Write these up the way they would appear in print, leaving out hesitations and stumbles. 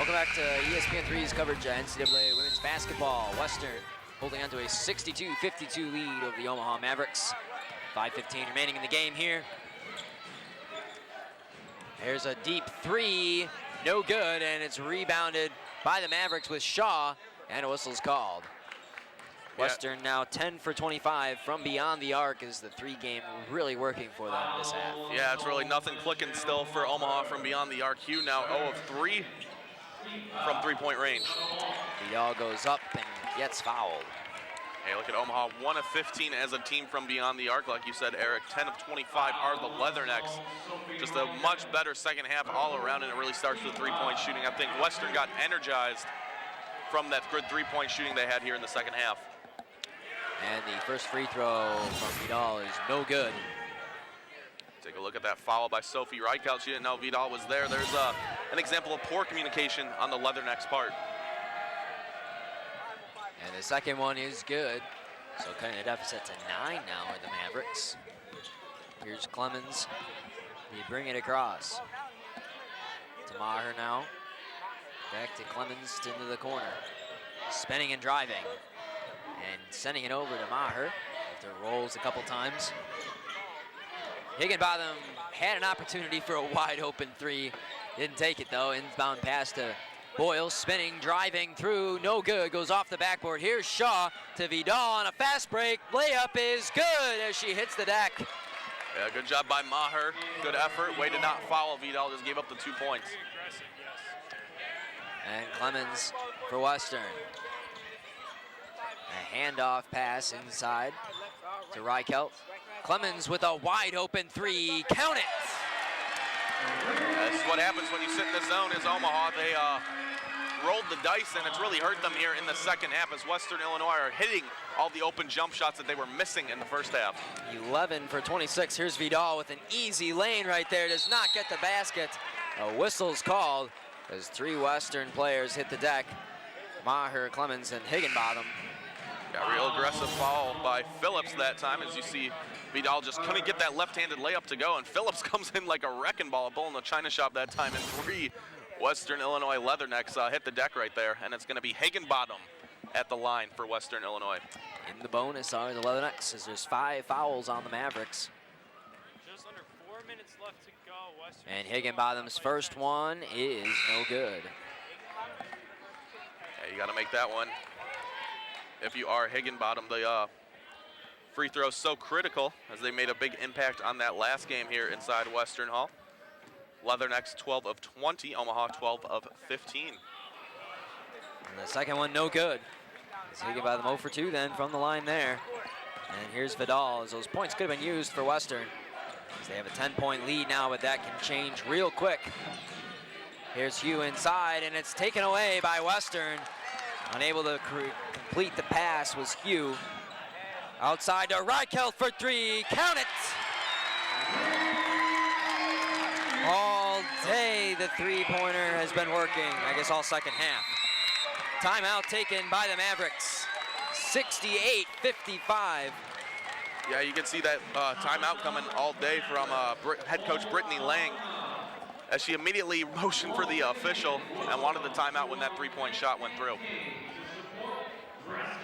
Welcome back to ESPN3's coverage of NCAA women's basketball. Western holding on to a 62-52 lead over the Omaha Mavericks. 5:15 remaining in the game here. There's a deep three, no good, and it's rebounded by the Mavericks with Shaw, and a whistle's called. Western now 10 for 25 from beyond the arc. Is the three game really working for them this half? Yeah, it's really nothing clicking still for Omaha from beyond the arc. Hugh now 0 of 3 from three-point range. Vidal goes up and gets fouled. Hey, look at Omaha, 1 of 15 as a team from beyond the arc. Like you said, Eric, 10 of 25 are the Leathernecks. Just a much better second half all around, and it really starts with three-point shooting. I think Western got energized from that good three-point shooting they had here in the second half. And the first free throw from Vidal is no good. Take a look at that foul by Sophie Reichelt. She didn't know Vidal was there. There's an example of poor communication on the Leathernecks' part. And the second one is good. So cutting the deficit to 9 now are the Mavericks. Here's Clemens. They bring it across. To Maher now. Back to Clemens into the corner. Spinning and driving. And sending it over to Maher after it rolls a couple times. Higginbotham had an opportunity for a wide open three. Didn't take it though. Inbound pass to Boyle, spinning, driving through, no good, goes off the backboard. Here's Shaw to Vidal on a fast break. Layup is good as she hits the deck. Yeah, good job by Maher. Good effort. Way to not foul. Vidal just gave up the 2 points. And Clemens for Western. A handoff pass inside to Reichelt. Clemens with a wide open three. Count it! This is what happens when you sit in the zone as Omaha. They rolled the dice, and it's really hurt them here in the second half as Western Illinois are hitting all the open jump shots that they were missing in the first half. 11 for 26. Here's Vidal with an easy lane right there. Does not get the basket. A whistle's called as 3 Western players hit the deck. Maher, Clemens, and Higginbotham. Got a real aggressive foul by Phillips that time, as you see Vidal just couldn't get that left-handed layup to go, and Phillips comes in like a wrecking ball, a bull in the china shop that time, and 3 Western Illinois Leathernecks hit the deck right there, and it's going to be Higginbotham at the line for Western Illinois. In the bonus are the Leathernecks, as there's 5 fouls on the Mavericks. Just under 4 minutes left to go. Western And Higginbotham's first one is no good. Yeah, you got to make that one. If you are Higginbotham, the free throw so critical as they made a big impact on that last game here inside Western Hall. Leathernecks 12 of 20, Omaha 12 of 15. And the second one no good. It's Higginbotham 0 for 2 then from the line there. And here's Vidal, as those points could have been used for Western. As they have a 10-point lead now, but that can change real quick. Here's Hugh inside, and it's taken away by Western. Unable to complete the pass was Hugh. Outside to Reichelt for 3, count it! All day the three-pointer has been working, I guess all second half. Timeout taken by the Mavericks, 68-55. Yeah, you can see that timeout coming all day from head coach Brittany Lang, as she immediately motioned for the official and wanted the timeout when that three-point shot went through.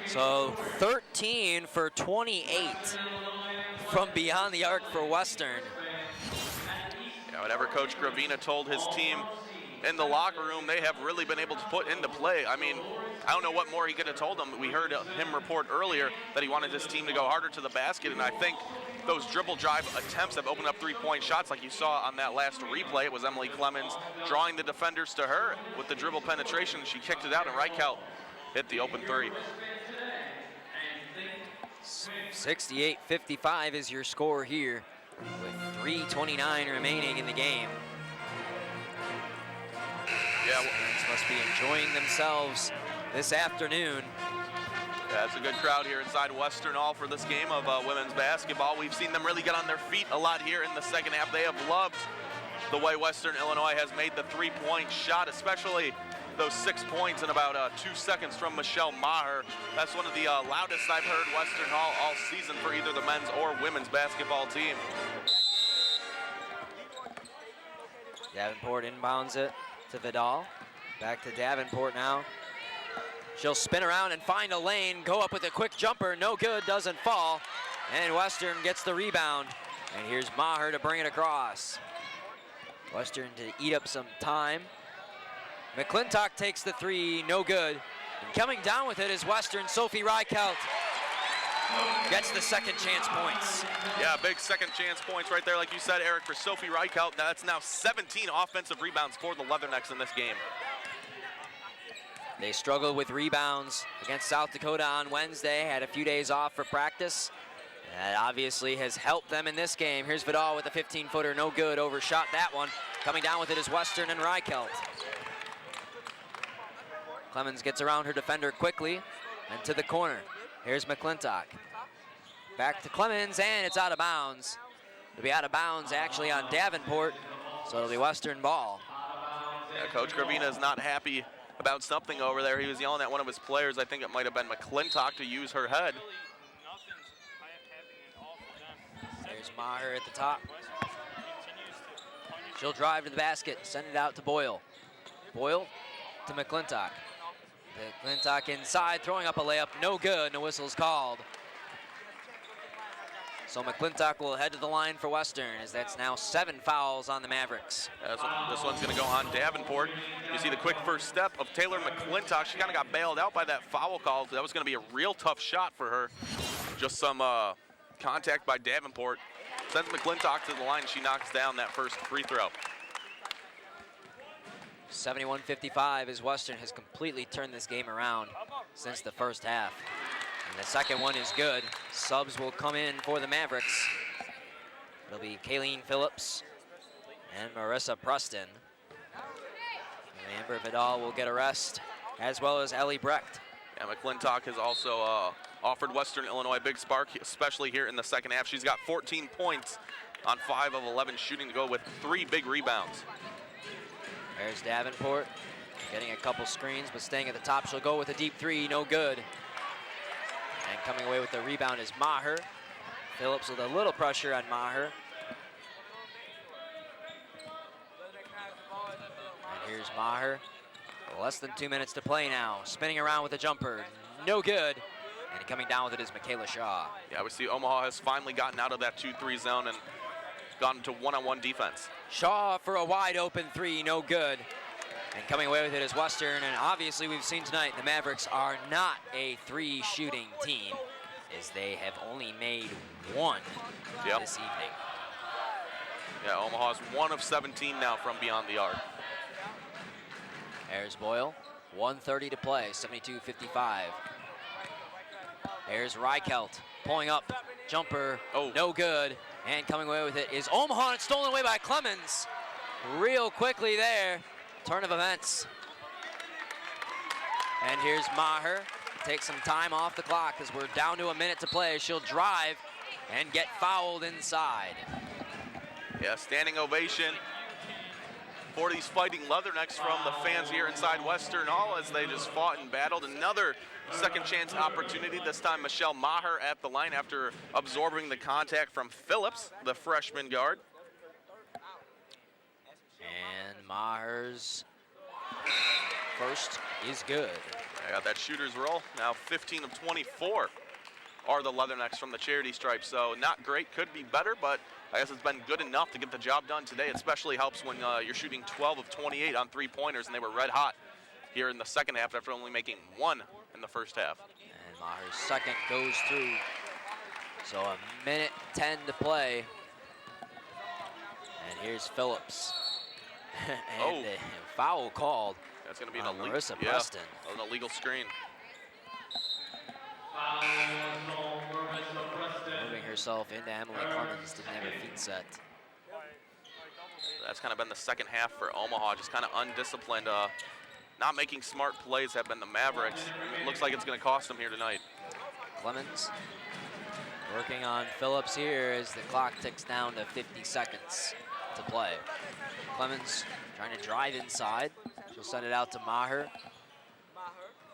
So 13 for 28 from beyond the arc for Western. Yeah, whatever Coach Gravina told his team in the locker room, they have really been able to put into play. I mean, I don't know what more he could have told them. We heard him report earlier that he wanted his team to go harder to the basket, and I think those dribble drive attempts have opened up three-point shots like you saw on that last replay. It was Emily Clemens drawing the defenders to her with the dribble penetration. She kicked it out, and Reichelt hit the open three. 68-55 is your score here with 3:29 remaining in the game. Yeah, Fans must be enjoying themselves this afternoon. Yeah, it's a good crowd here inside Western Hall for this game of women's basketball. We've seen them really get on their feet a lot here in the second half. They have loved the way Western Illinois has made the three-point shot, especially those 6 points in about 2 seconds from Michelle Maher. That's one of the loudest I've heard Western Hall all season for either the men's or women's basketball team. Davenport inbounds it to Vidal. Back to Davenport now. She'll spin around and find a lane, go up with a quick jumper, no good, doesn't fall. And Western gets the rebound. And here's Maher to bring it across. Western to eat up some time. McClintock takes the three, no good. And coming down with it is Western, Sophie Reichelt. Gets the second chance points. Yeah, big second chance points right there, like you said, Eric, for Sophie Reichelt. That's now 17 offensive rebounds for the Leathernecks in this game. They struggled with rebounds against South Dakota on Wednesday, had a few days off for practice. That obviously has helped them in this game. Here's Vidal with a 15-footer, no good, overshot that one. Coming down with it is Western and Reichelt. Clemens gets around her defender quickly and to the corner. Here's McClintock. Back to Clemens, and it's out of bounds. It'll be out of bounds actually on Davenport, so it'll be Western ball. Yeah, Coach Gravina is not happy about something over there. He was yelling at one of his players. I think it might have been McClintock to use her head. There's Maher at the top. She'll drive to the basket, send it out to Boyle. Boyle to McClintock. McClintock inside, throwing up a layup, no good, no whistle's called. So McClintock will head to the line for Western, as that's now 7 fouls on the Mavericks. This one's gonna go on Davenport. You see the quick first step of Taylor McClintock. She kind of got bailed out by that foul call. That was gonna be a real tough shot for her. Just some contact by Davenport. Sends McClintock to the line, she knocks down that first free throw. 71-55 as Western has completely turned this game around since the first half. And the second one is good. Subs will come in for the Mavericks. It'll be Kayleen Phillips and Marissa Preston. And Amber Vidal will get a rest, as well as Ellie Brecht. Yeah, McClintock has also offered Western Illinois a big spark, especially here in the second half. She's got 14 points on 5 of 11 shooting to go with 3 big rebounds. There's Davenport, getting a couple screens, but staying at the top. She'll go with a deep three, no good. And coming away with the rebound is Maher. Phillips with a little pressure on Maher. And here's Maher. Less than 2 minutes to play now. Spinning around with a jumper, no good. And coming down with it is Michaela Shaw. Yeah, we see Omaha has finally gotten out of that 2-3 zone and gotten to one-on-one defense. Shaw for a wide open three, no good. And coming away with it is Western, and obviously we've seen tonight the Mavericks are not a 3 shooting team, as they have only made 1 this evening. Yeah, Omaha's 1 of 17 now from beyond the arc. There's Boyle, 1:30 to play, 72-55. There's Reichelt, pulling up, jumper, no good. And coming away with it is Omaha, and it's stolen away by Clemens. Real quickly there, turn of events. And here's Maher, take some time off the clock as we're down to a minute to play. She'll drive and get fouled inside. Yeah, standing ovation for these fighting Leathernecks from the fans here inside Western Hall as they just fought and battled. Another second chance opportunity, this time Michelle Maher at the line after absorbing the contact from Phillips, the freshman guard. And Maher's first is good. I got that shooter's roll. Now 15 of 24 are the Leathernecks from the charity stripe. So not great, could be better, but I guess it's been good enough to get the job done today. It especially helps when you're shooting 12 of 28 on 3-pointers, and they were red hot here in the second half after only making 1 in the first half. And Maher's second goes through. So a minute 10 to play. And here's Phillips. And a foul called. That's going to be Marissa Preston. An illegal screen. Moving herself into Emily Clemens, didn't have her feet set. That's kind of been the second half for Omaha, just kind of undisciplined. Not making smart plays have been the Mavericks. It looks like it's going to cost them here tonight. Clemens working on Phillips here as the clock ticks down to 50 seconds to play. Clemens trying to drive inside. She'll send it out to Maher.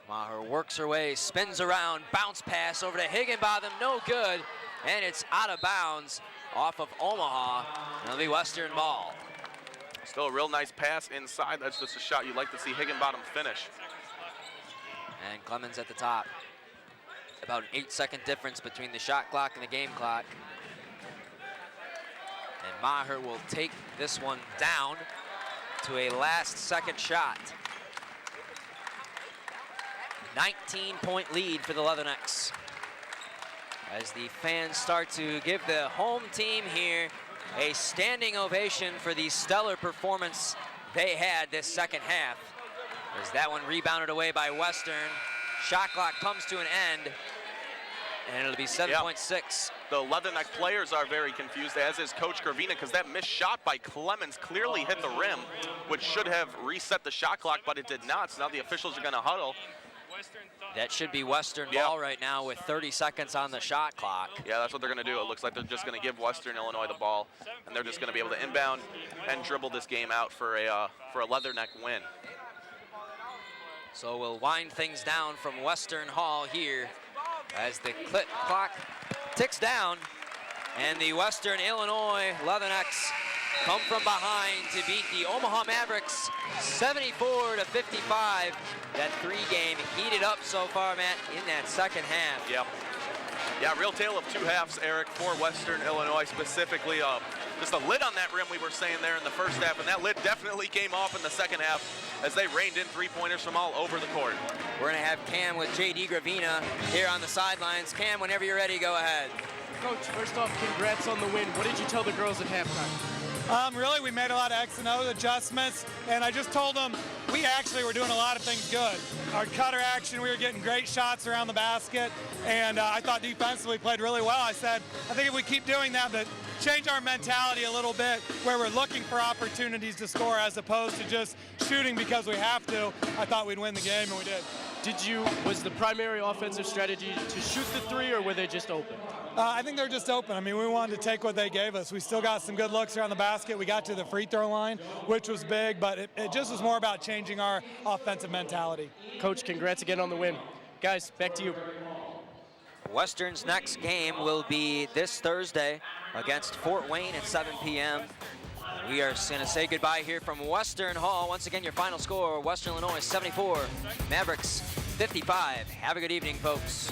Maher works her way, spins around, bounce pass over to Higginbotham, no good. And it's out of bounds off of Omaha. It'll be Western ball. Still a real nice pass inside. That's just a shot you'd like to see Higginbottom finish. And Clemens at the top. About an 8-second difference between the shot clock and the game clock. And Maher will take this one down to a last-second shot. 19-point lead for the Leathernecks. As the fans start to give the home team here a standing ovation for the stellar performance they had this second half. As that one rebounded away by Western. Shot clock comes to an end, and it'll be 7.6. The Leatherneck players are very confused, as is Coach Gravina, because that missed shot by Clemens clearly hit the rim, which should have reset the shot clock, but it did not. So now the officials are going to huddle. That should be Western ball right now with 30 seconds on the shot clock. Yeah, that's what they're going to do. It looks like they're just going to give Western Illinois the ball, and they're just going to be able to inbound and dribble this game out for a Leatherneck win. So we'll wind things down from Western Hall here as the clock ticks down, and the Western Illinois Leathernecks come from behind to beat the Omaha Mavericks 74-55. That three-game heated up so far, Matt, in that second half. Yep. Yeah, real tale of two halves, Eric, for Western Illinois specifically. Just a lid on that rim we were saying there in the first half, and that lid definitely came off in the second half as they rained in three-pointers from all over the court. We're going to have Cam with J.D. Gravina here on the sidelines. Cam, whenever you're ready, go ahead. Coach, first off, congrats on the win. What did you tell the girls at halftime? Really, we made a lot of X and O adjustments, and I just told them we actually were doing a lot of things good. Our cutter action, we were getting great shots around the basket, and I thought defensively we played really well. I said, I think if we keep doing that, but change our mentality a little bit where we're looking for opportunities to score as opposed to just shooting because we have to, I thought we'd win the game, and we did. Was the primary offensive strategy to shoot the three, or were they just open? I think they're just open. I mean, we wanted to take what they gave us. We still got some good looks around the basket. We got to the free throw line, which was big, but it just was more about changing our offensive mentality. Coach, congrats again on the win. Guys, back to you. Western's next game will be this Thursday against Fort Wayne at 7 p.m. We are going to say goodbye here from Western Hall. Once again, your final score, Western Illinois 74, Mavericks 55. Have a good evening, folks.